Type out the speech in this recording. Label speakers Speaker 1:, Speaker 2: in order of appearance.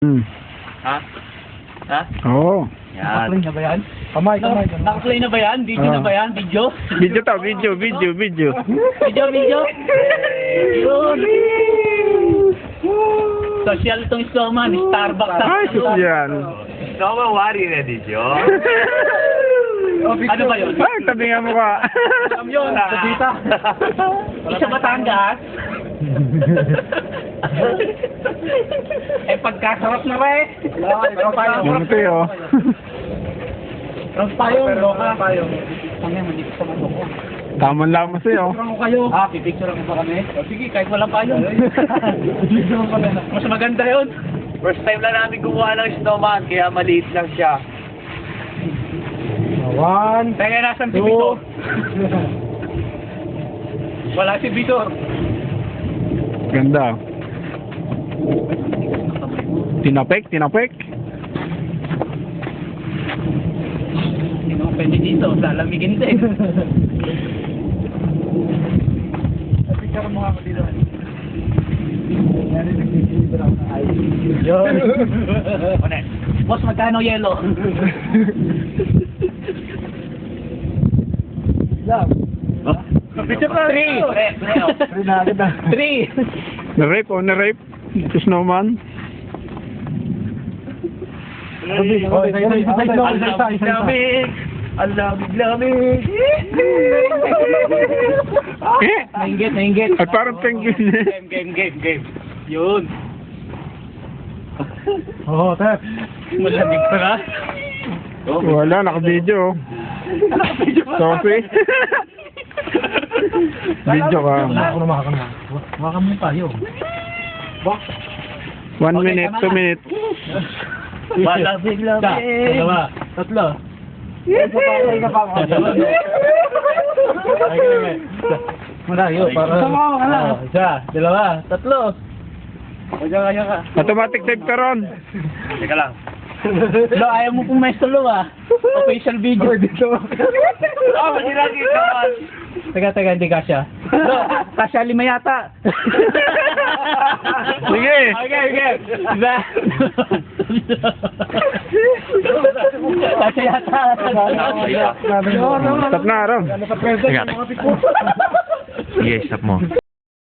Speaker 1: Hmm.
Speaker 2: Ha? Ha?
Speaker 1: Oo.
Speaker 2: Yan.
Speaker 3: Naka-play na ba yan? Kamay.
Speaker 2: Naka-play na ba yan? Video na ba yan? Video?
Speaker 1: Video to, video.
Speaker 2: Video? Yun. Social itong Snowman. Starbucks.
Speaker 1: Ay, social.
Speaker 2: Snowman, wari na dito. Ano ba yun?
Speaker 1: Ay, tabi nga mo ka.
Speaker 2: Alam yun, ha? Sabita. Isa Batangas. Eh, pagkasarap na ba eh?
Speaker 1: Ano to yun?
Speaker 2: Rang payong, loka. Ano yan, hindi ko sa manok ko.
Speaker 1: Taman lang mo sa'yo.
Speaker 2: Picturean ko kayo. Pipicture ko pa kami. O, sige, kahit walang payong. Mas maganda yun. First time lang namin gumawa ng snowman, kaya maliit lang siya.
Speaker 3: 1,
Speaker 2: Kaya nasan si Vitor? Wala si Vitor.
Speaker 1: Ganda. Tinapek.
Speaker 2: Sino ang pwede dito? Lalamigin din.
Speaker 3: picture mo nga ako dito. Nagdideliver ako ng ID. Yun.
Speaker 2: Boss, magkano yelo?
Speaker 3: Picture na.
Speaker 2: 3.
Speaker 3: Free na agad na.
Speaker 2: 3.
Speaker 1: Na-rape. Ito snowman.
Speaker 2: Ang lamig. Nainggit.
Speaker 1: At parang penguin.
Speaker 2: Game. Yun.
Speaker 3: Oo, Tep.
Speaker 2: Malamig pa na.
Speaker 1: Wala, naka-video. Sophie. Video ka.
Speaker 3: Ako na makakan mo. Makakan mo tayo.
Speaker 1: 1 minute, 2 minutes.
Speaker 2: Malamig.
Speaker 3: Dalawa. Tatlo. Malayo para. Isa, dalawa, tatlo. Kaya ka.
Speaker 1: Automatic save ka ron.
Speaker 2: Teka lang. Lo, ayaw mo pong may solo official video.
Speaker 3: Dito.
Speaker 2: Hindi lagi naman. Teka, hindi kasya. Lo, kasya 5 yata.
Speaker 1: Sige.
Speaker 2: Okay. Diba? Kasya yata.
Speaker 1: Stop na, Ron.
Speaker 3: Ano sa present?
Speaker 1: Sige, stop mo.